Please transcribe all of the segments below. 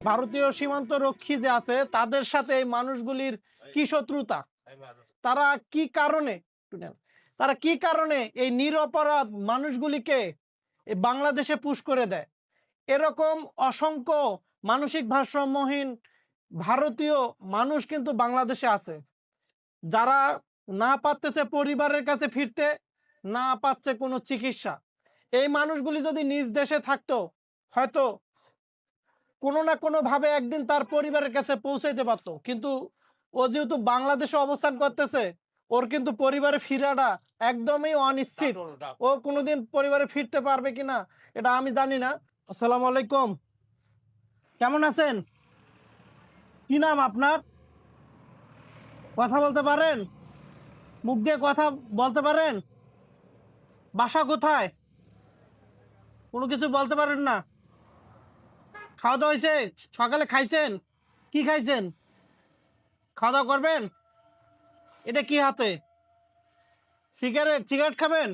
ভারতীয় সীমান্ত রক্ষী যে আছে তাদের সাথে এই মানুষগুলির কি শত্রুতা, তারা কি কারণে তারা কি কারণে এই নিরপরাধ মানুষগুলিকে এই বাংলাদেশে পুশ করে দেয়। এরকম অসংখ্য মানসিক ভারসাম্যহীন ভারতীয় মানুষ কিন্তু বাংলাদেশে আছে, যারা না পারতেছে পরিবারের কাছে ফিরতে, না পাচ্ছে কোনো চিকিৎসা। এই মানুষগুলি যদি নিজ দেশে থাকতো, হয়তো কোনো না কোনো ভাবে একদিন তার পরিবারের কাছে পৌঁছাইতে পারতো, কিন্তু ও যেহেতু বাংলাদেশে অবস্থান করতেছে, ওর কিন্তু পরিবারে ফিরাটা একদমই অনিশ্চিত। ও কোনোদিন পরিবারে ফিরতে পারবে কিনা এটা আমি জানি না। আসসালামু আলাইকুম, কেমন আছেন? কি নাম আপনার? কথা বলতে পারেন? মুখ দিয়ে কথা বলতে পারেন? বাসা কোথায়? কোনো কিছু বলতে পারেন না? খাওয়া দাওয়া হয়েছে? সকালে খাইছেন? কি খাইছেন? খাওয়া দাওয়া করবেন? এটা কি হাতে? সিগারেট? সিগারেট খাবেন?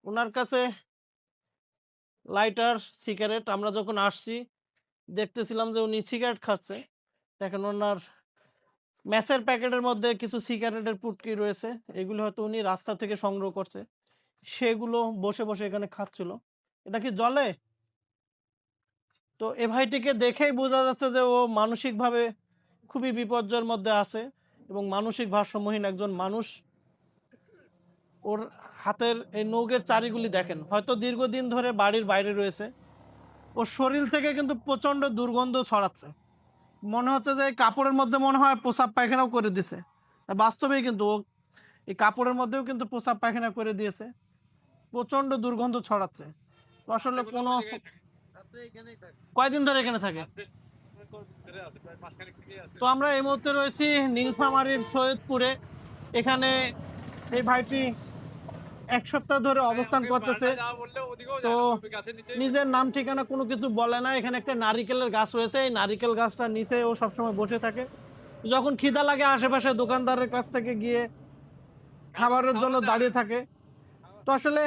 ওনার কাছে লাইটার, সিগারেট। আমরা যখন আসছি দেখতেছিলাম যে উনি সিগারেট খাচ্ছে। দেখেন ওনার ম্যাচের প্যাকেটের মধ্যে কিছু সিগারেটের পুটকি রয়েছে, এগুলো হয়তো উনি রাস্তা থেকে সংগ্রহ করছে, সেগুলো বসে বসে এখানে খাচ্ছিল। এটা কি জলে? তো এ ভাইটিকে দেখেই বোঝা যাচ্ছে যে ও মানসিকভাবে খুবই বিপর্যয়ের মধ্যে আছে এবং মানসিক ভারসাম্যহীন একজন মানুষ। ওর হাতের এই নৌকের চারিগুলি দেখেন, হয়তো দীর্ঘদিন ধরে বাড়ির বাইরে রয়েছে। ওর শরীর থেকে কিন্তু প্রচন্ড দুর্গন্ধ ছড়াচ্ছে, মনে হচ্ছে যে এই কাপড়ের মধ্যে মনে হয় প্রসাব পায়খানাও করে দিছে। বাস্তবেই কিন্তু ও এই কাপড়ের মধ্যেও কিন্তু প্রসাব পায়খানা করে দিয়েছে, প্রচন্ড দুর্গন্ধ ছড়াচ্ছে। তো আসলে কোনো কয়দিন ধরে এখানে থাকে? তো আমরা এই মুহূর্তে রয়েছি নীলফামারীর সৈয়দপুরে। এখানে এই ভাইটি এক সপ্তাহ ধরে অবস্থান করতেছে। তো নিজের নাম ঠিকানা কোনো কিছু বলে না। এখানে একটা নারিকেলের গাছ রয়েছে, এই নারিকেল গাছটার নিচে ও সবসময় বসে থাকে। যখন খিদা লাগে আশেপাশে দোকানদারের কাছ থেকে গিয়ে খাবারের জন্য দাঁড়িয়ে থাকে। তো আসলে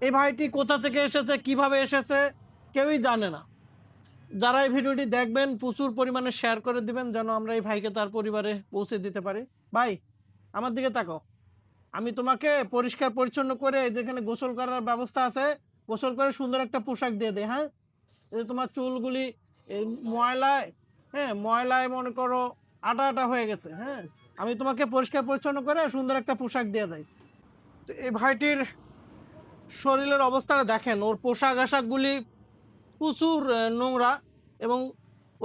এই ভাইটি কোথা থেকে এসেছে, কিভাবে এসেছে, কেউই জানে না। যারা এই ভিডিওটি দেখবেন প্রচুর পরিমাণে শেয়ার করে দিবেন, যেন আমরা এই ভাইকে তার পরিবারে পৌঁছে দিতে পারি। ভাই, আমার দিকে তাকাও। আমি তোমাকে পরিষ্কার পরিচ্ছন্ন করে যেখানে গোসল করার ব্যবস্থা আছে, গোসল করে সুন্দর একটা পোশাক দিয়ে দেয়। হ্যাঁ, এই তোমার চুলগুলি এই ময়লায়, হ্যাঁ ময়লায় মনে করো আটা আটা হয়ে গেছে। হ্যাঁ, আমি তোমাকে পরিষ্কার পরিচ্ছন্ন করে সুন্দর একটা পোশাক দিয়ে দেয়। তো এই ভাইটির শরীরের অবস্থাটা দেখেন, ওর পোশাক আশাকগুলি প্রচুর নোংরা, এবং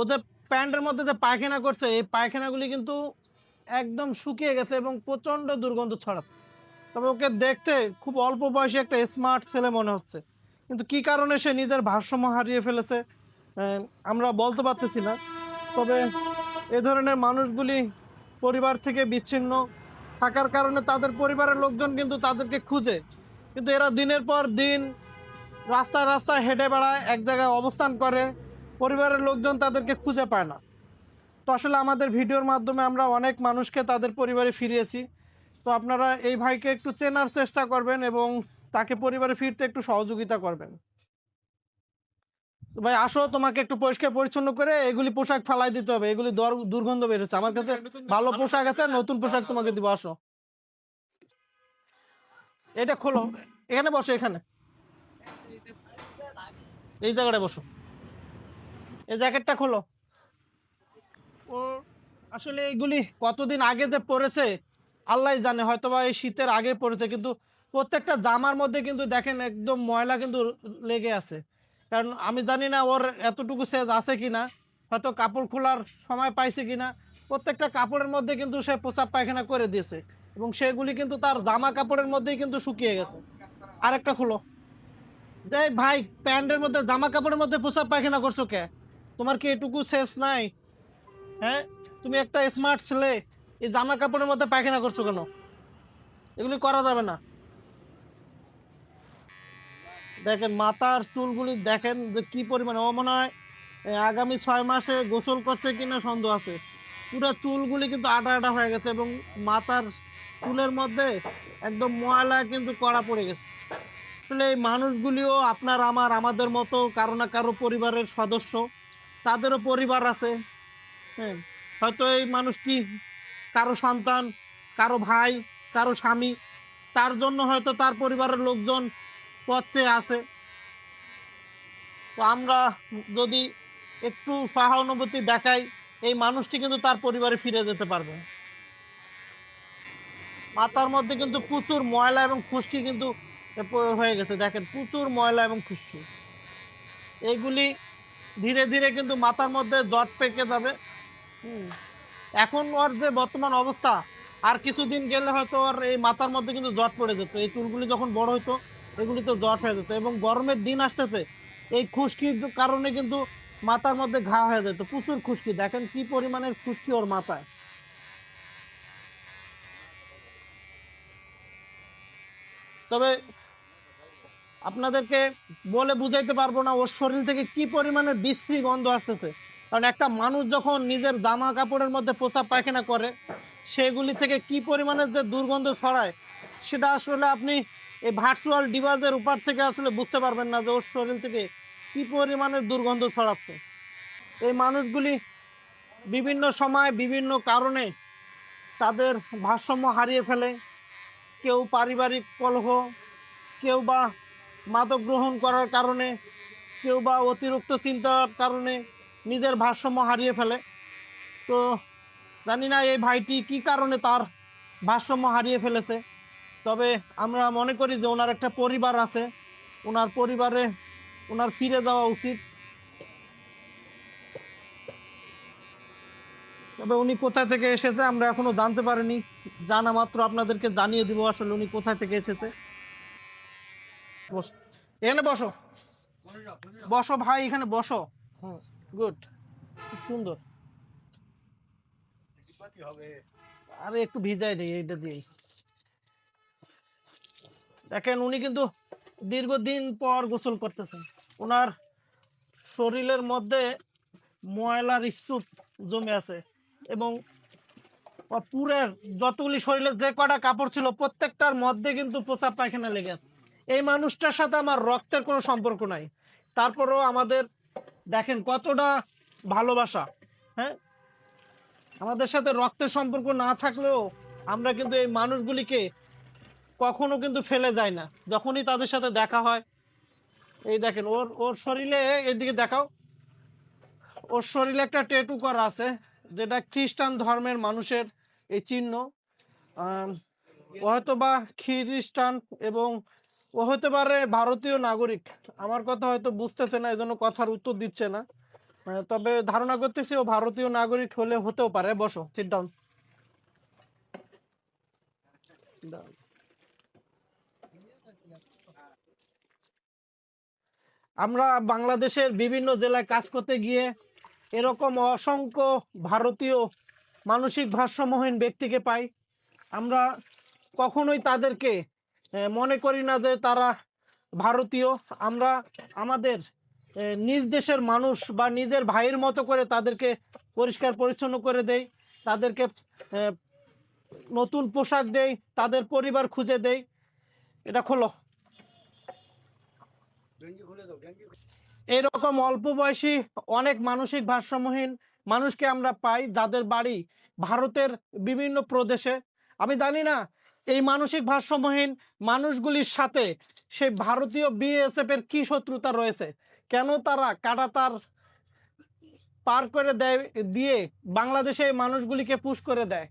ওদের প্যান্টের মধ্যে যে পায়খানা করছে এই পায়খানাগুলি কিন্তু একদম শুকিয়ে গেছে এবং প্রচন্ড দুর্গন্ধ ছড়াচ্ছে। তবে ওকে দেখতে খুব অল্প বয়সী একটা স্মার্ট ছেলে মনে হচ্ছে, কিন্তু কি কারণে সে নিজের ভারসাম্য হারিয়ে ফেলেছে আমরা বলতে পারতেছি না। তবে এ ধরনের মানুষগুলি পরিবার থেকে বিচ্ছিন্ন থাকার কারণে তাদের পরিবারের লোকজন কিন্তু তাদেরকে খুঁজে, কিন্তু এরা দিনের পর দিন রাস্তায় রাস্তায় হেঁটে বেড়ায়, এক জায়গায় অবস্থান করে, পরিবারের লোকজন তাদেরকে খুঁজে পায় না। তো আসলে আমাদের ভিডিওর মাধ্যমে আমরা অনেক মানুষকে তাদের পরিবারে ফিরিয়েছি। তো আপনারা এই ভাইকে একটু চেনার চেষ্টা করবেন এবং তাকে পরিবারে ফিরতে একটু সহযোগিতা করবেন। তো ভাই আসো, তোমাকে একটু পরিষ্কার পরিচ্ছন্ন করে এগুলি পোশাক ফালাই দিতে হবে, এগুলি দুর্গন্ধ বেরোচ্ছে। আমার কাছে ভালো পোশাক আছে, নতুন পোশাক তোমাকে দিব। আসো, এটা খোলো, এখানে বসো, এখানে এই জায়গাটায় বসো, এই জ্যাকেটটা খোলো। ও আসলে এইগুলি কতদিন আগে যে পড়েছে আল্লাহ জানে, হয়তো বা এই শীতের আগে পড়েছে, কিন্তু প্রত্যেকটা জামার মধ্যে কিন্তু দেখেন একদম ময়লা কিন্তু লেগে আছে। কারণ আমি জানি না ওর এতটুকু সেজ আছে কিনা, হয়তো কাপড় খোলার সময় পাইছে কিনা। প্রত্যেকটা কাপড়ের মধ্যে কিন্তু সে প্রসাব পায়খানা করে দিয়েছে এবং সেগুলি কিন্তু তার জামা কাপড়ের মধ্যেই কিন্তু শুকিয়ে গেছে। আরেকটা খুলো। দেখ ভাই, প্যান্টের মধ্যে জামা কাপড়ের মধ্যে প্রসাব পায়খানা করছো কে? তোমার কি এটুকু সেন্স নাই? হ্যাঁ, তুমি একটা স্মার্ট ছেলে, এই জামা কাপড়ের মধ্যে পায়খানা করছো কেন? এগুলি করা যাবে না। দেখেন মাথার চুলগুলি দেখেন যে কি পরিমাণে, ও মনে হয় আগামী 6 মাসে গোসল করছে কিনা সন্দেহ আছে। পুরো চুলগুলি কিন্তু আটা আটা হয়ে গেছে এবং মাথার চুলের মধ্যে একদম ময়লা কিন্তু কড়া পড়ে গেছে। তো আসলে এই মানুষগুলিও আপনার আমাদের মতো কারো না কারো পরিবারের সদস্য, তাদেরও পরিবার আছে। হ্যাঁ, হয়তো এই মানুষটি কারো সন্তান, কারো ভাই, কারো স্বামী, তার জন্য হয়তো তার পরিবারের লোকজন পথ চেয়ে আছে। তো আমরা যদি একটু সহানুভূতি দেখাই, এই মানুষটি কিন্তু তার পরিবারে ফিরে যেতে পারবে। মাথার মধ্যে কিন্তু প্রচুর ময়লা এবং খুশকি কিন্তু হয়ে গেছে, দেখেন প্রচুর ময়লা এবং খুশকি। এইগুলি ধীরে ধীরে কিন্তু মাথার মধ্যে জট পেকে যাবে। এখন ওর যে বর্তমান অবস্থা, আর কিছুদিন গেলে হয়তো ওর এই মাথার মধ্যে কিন্তু জট পড়ে যেত। এই চুলগুলি যখন বড় হইতো এগুলি তো জট হয়ে যেত, এবং গরমের দিন আসতেছে এই খুশকির কারণে কিন্তু মাথার মধ্যে ঘা হয়ে যেত, প্রচুর খুশকি। দেখেন কি পরিমাণের খুশকি ওর মাথায়। তবে আপনাদেরকে বলে বুঝাইতে পারবো না ওর শরীর থেকে কি পরিমাণের বিশ্রী গন্ধ আসতেছে। কারণ একটা মানুষ যখন নিজের জামা কাপড়ের মধ্যে প্রস্রাব পায়খানা করে, সেগুলি থেকে কি পরিমাণের যে দুর্গন্ধ ছড়ায়, সেটা আসলে আপনি এই ভার্চুয়াল ডিভাইসের উপর থেকে আসলে বুঝতে পারবেন না যে ওর শরীর থেকে কি পরিমাণের দুর্গন্ধ ছড়াচ্ছে। এই মানুষগুলি বিভিন্ন সময় বিভিন্ন কারণে তাদের ভারসাম্য হারিয়ে ফেলে। কেউ পারিবারিক কলহ, কেউ বা মাদক গ্রহণ করার কারণে, কেউ বা অতিরিক্ত চিন্তার কারণে নিজের ভারসাম্য হারিয়ে ফেলে। তো জানি না এই ভাইটি কি কারণে তার ভারসাম্য হারিয়ে ফেলেছে। তবে আমরা মনে করি যে ওনার একটা পরিবার আছে, ওনার পরিবারে ওনার ফিরে যাওয়া উচিত। তবে উনি কোথা থেকে এসেছে আমরা এখনো জানতে পারিনি, জানা মাত্র আপনাদেরকে জানিয়ে দিব আসলে উনি কোথা থেকে এসেছে। বসো, এখানে বসো, বসো ভাই, এখানে বসো। হুম, গুড, সুন্দর। আরে একটু ভিজাই দিই এইটা দিয়ে। দেখেন উনি কিন্তু দীর্ঘদিন পর গোসল করতেছেন। ওনার শরীরের মধ্যে ময়লার স্তূপ জমে আছে, এবং পুরো যতগুলি শরীরের যে কটা কাপড় ছিল প্রত্যেকটার মধ্যে কিন্তু প্রস্রাব পায়খানা লেগে আছে। এই মানুষটার সাথে আমার রক্তের কোনো সম্পর্ক নাই, তারপরেও আমাদের দেখেন কতটা ভালোবাসা। হ্যাঁ, আমাদের সাথে রক্তের সম্পর্ক না থাকলেও আমরা কিন্তু এই মানুষগুলিকে কখনো কিন্তু ফেলে যায় না, যখনই তাদের সাথে দেখা হয়। এই দেখেন ওর ওর শরীরে, এদিকে দেখাও, ওর শরীরে একটা ট্যাটু করা আছে, যেটা খ্রিস্টান ধর্মের মানুষের এই চিহ্ন। ও হয়তো বা খ্রিস্টান, এবং ও হতে পারে ভারতীয় নাগরিক। আমার কথা হয়তো বুঝতেছে না, এই জন্য কথার উত্তর দিচ্ছে না। তবে ধারণা করতেছি ও ভারতীয় নাগরিক হলে হতেও পারে। বসো, সিট ডাউন। আমরা বাংলাদেশের বিভিন্ন জেলায় কাজ করতে গিয়ে এরকম অসংখ্য ভারতীয় মানসিক ভারসাম্যহীন ব্যক্তিকে পাই। আমরা কখনোই তাদেরকে মনে করি না যে তারা ভারতীয়। আমরা আমাদের নিজ দেশের মানুষ বা নিজের ভাইয়ের মতো করে তাদেরকে পরিষ্কার পরিচ্ছন্ন করে দেই, তাদেরকে নতুন পোশাক দেই, তাদের পরিবার খুঁজে দেই। এটা খোলো। এরকম অল্প বয়সী অনেক মানসিক ভারসাম্যহীন মানুষকে আমরা পাই, যাদের বাড়ি ভারতের বিভিন্ন প্রদেশে। আমি জানি না এই মানসিক ভারসাম্যহীন মানুষগুলির সাথে সেই ভারতীয় বিএসএফ এর কি শত্রুতা রয়েছে, কেন তারা কাঁটাতার পার করে দেয় দিয়ে বাংলাদেশে এই মানুষগুলিকে পুশ করে দেয়।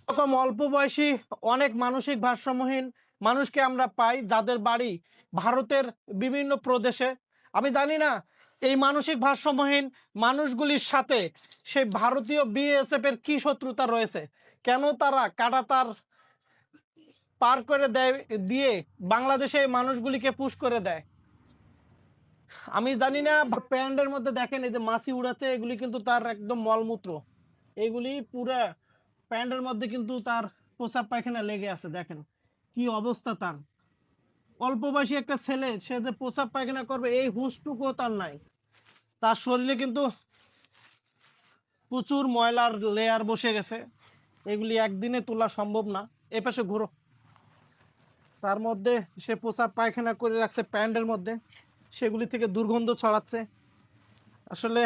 এরকম অল্প বয়সী অনেক মানসিক ভারসাম্যহীন মানুষকে আমরা পাই, যাদের বাড়ি ভারতের বিভিন্ন প্রদেশে। আমি জানি না এই মানসিক ভারসাম্যহীন মানুষগুলির সাথে সেই ভারতীয় বিএসএফ এর কি শত্রুতা রয়েছে, কেন তারা কাঁটাতার পার করে দেয় দিয়ে বাংলাদেশে এই মানুষগুলিকে পুশ করে দেয়। আমি জানি না। প্যান্টের মধ্যে দেখেন এই যে মাছি উড়াচ্ছে, এগুলি কিন্তু তার একদম মলমূত্র। এগুলি পুরা প্যান্টের মধ্যে কিন্তু তার প্রস্রাব পায়খানা লেগে আছে। দেখেন কি অবস্থা তার। অল্প বয়সী একটা ছেলে, সে যে প্রস্রাব পায়খানা করবে এই হুঁশটুকুও তার নাই। তার শরীরে কিন্তু প্রচুর ময়লার লেয়ার বসে গেছে, এগুলি একদিনে তোলা সম্ভব না। এ পাশে ঘুরো। তার মধ্যে সে প্রসাব পায়খানা করে রাখছে প্যান্টের মধ্যে, সেগুলি থেকে দুর্গন্ধ ছড়াচ্ছে। আসলে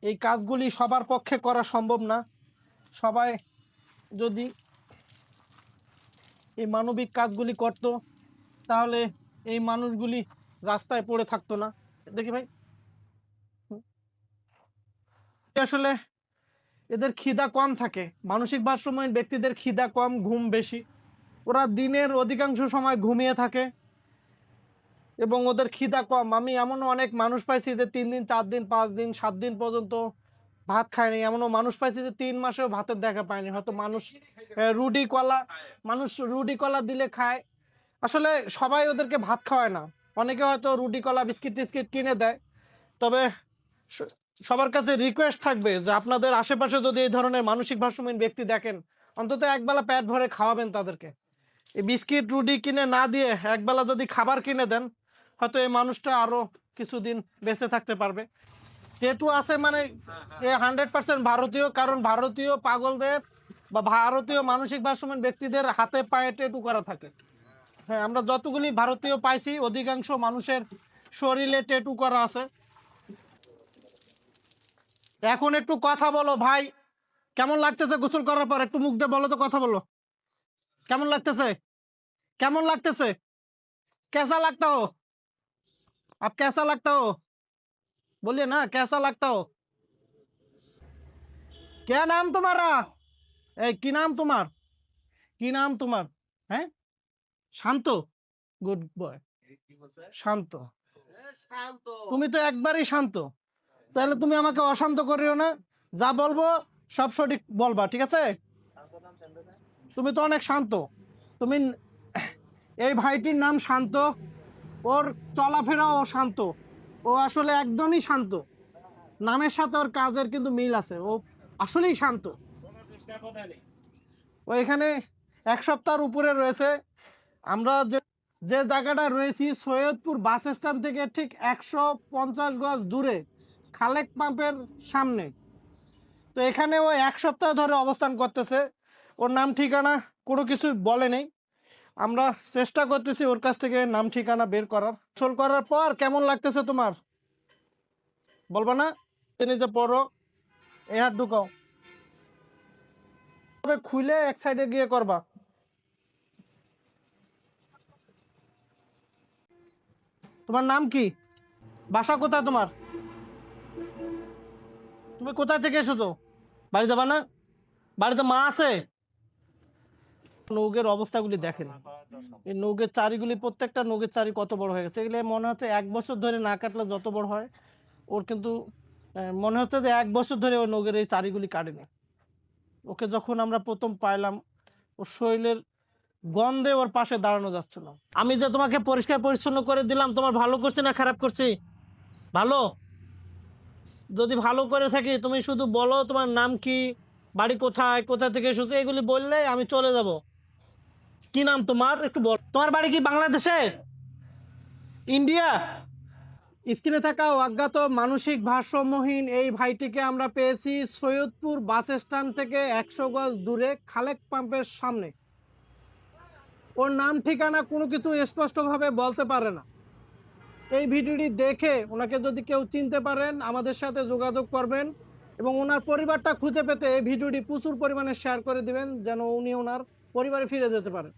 এই কাজগুলি সবার পক্ষে করা সম্ভব না। সবাই যদি এই মানবিক কাজগুলি করত তাহলে এই মানুষগুলি রাস্তায় পড়ে থাকতো না। দেখি ভাই, আসলে এদের খিদা কম থাকে, মানসিক ভারসাম্যহীন ব্যক্তিদের খিদা কম, ঘুম বেশি। ওরা দিনের অধিকাংশ সময় ঘুমিয়ে থাকে এবং ওদের খিদা কম। আমি এমনও অনেক মানুষ পাইছি যে 3 দিন 4 দিন 5 দিন 7 দিন পর্যন্ত ভাত খায়নি। এমনও মানুষ পাইছি যে 3 মাসেও ভাতের দেখা পায়নি। হয়তো মানুষ রুটি কলা দিলে খায়। আসলে সবাই ওদেরকে ভাত খাওয়ায় না, অনেকে হয়তো রুটি কলা বিস্কিট টিস্কিট কিনে দেয়। তবে সবার কাছে রিকোয়েস্ট থাকবে যে আপনাদের আশেপাশে যদি এই ধরনের মানসিক ভারসাম্যহীন ব্যক্তি দেখেন, অন্তত একবেলা পেট ভরে খাওয়াবেন তাদেরকে। এই বিস্কিট রুটি কিনে না দিয়ে একবেলা যদি খাবার কিনে দেন, হয়তো এই মানুষটা আরো কিছুদিন বেঁচে থাকতে পারবে। ট্যাটু আছে মানে এ 100% ভারতীয়, কারণ ভারতীয় পাগলদের বা ভারতীয় মানসিক ভারসাম্যহীন ব্যক্তিদের হাতে পায়ে ট্যাটু করা থাকে। হ্যাঁ, আমরা যতগুলি ভারতীয় পাইছি অধিকাংশ মানুষের শরীরে ট্যাটু করা আছে। এখন একটু কথা বলো ভাই, কেমন লাগতেছে গোসল করার পর? একটু মুখ দিয়ে বলো তো, কথা বলো, কেমন লাগতেছে? কেমন লাগতেছে? कैसा लगता हो? आप कैसा लगता हो? बोलिए ना, कैसा लगता हो? क्या नाम तुम्हारा? কি নাম তোমার? কি নাম তোমার? হ্যাঁ, শান্ত। গুড বয়, শান্ত। তুমি তো একবারই শান্ত, তাহলে তুমি আমাকে অশান্ত করিও না। যা বলবো সব সঠিক বলবা, ঠিক আছে? তুমি তো অনেক শান্ত। তুমি, এই ভাইটির নাম শান্ত, ওর চলাফেরাও শান্ত। ও আসলে একদমই শান্ত, নামের সাথে ওর কাজের কিন্তু মিল আছে। ও আসলেই শান্ত। ও এখানে 1 সপ্তাহের উপরে রয়েছে। আমরা যে যে জায়গাটা রয়েছি সৈয়দপুর বাস স্ট্যান্ড থেকে ঠিক 150 গজ দূরে, খালেক পাম্পের সামনে। তো এখানে ও 1 সপ্তাহ ধরে অবস্থান করতেছে। ওর নাম ঠিকানা কোনো কিছু বলে নেই। আমরা চেষ্টা করতেছি ওর কাছ থেকে নাম ঠিকানা বের করার। গোসল করার পর কেমন লাগতেছে তোমার বলবা না? নিজে পড়ো, এই হাত ঢুকাও, তবে খুলে এক সাইডে গিয়ে করবা। তোমার নাম কি? বাসা কোথায় তোমার? তুমি কোথায় থেকে এসেছো? বাড়ি যাবা না? বাড়িতে মা আছে? নৌকের অবস্থাগুলি দেখেন, এই নৌকের চারিগুলি, প্রত্যেকটা নৌকের চারি কত বড় হয়ে গেছে। এগুলো মনে হচ্ছে 1 বছর ধরে না কাটলে যত বড় হয়, ওর কিন্তু মনে হচ্ছে যে 1 বছর ধরে ওই নৌকের এই চারিগুলি কাটেনি। ওকে যখন আমরা প্রথম পাইলাম, ওর শরীরের গন্ধে ওর পাশে দাঁড়ানো যাচ্ছিল। আমি যে তোমাকে পরিষ্কার পরিচ্ছন্ন করে দিলাম, তোমার ভালো করছি না খারাপ করছি? ভালো। যদি ভালো করে থাকি তুমি শুধু বলো তোমার নাম কি, বাড়ি কোথায়, কোথা থেকে এসেছো, এগুলি বললে আমি চলে যাব। কি নাম তোমার একটু বল। তোমার বাড়ি কি বাংলাদেশে? ইন্ডিয়া? স্ক্রিনে থাকা অজ্ঞাত মানসিক ভারসাম্যহীন এই ভাইটিকে আমরা পেয়েছি সৈয়দপুর বাস স্ট্যান্ড থেকে 100 গজ দূরে, খালেক পাম্পের সামনে। ওর নাম ঠিকানা কোনো কিছু স্পষ্টভাবে বলতে পারে না। এই ভিডিওটি দেখে ওনাকে যদি কেউ চিনতে পারেন আমাদের সাথে যোগাযোগ করবেন এবং ওনার পরিবারটা খুঁজে পেতে এই ভিডিওটি প্রচুর পরিমাণে শেয়ার করে দিবেন, যেন উনি ওনার পরিবারে ফিরে যেতে পারেন।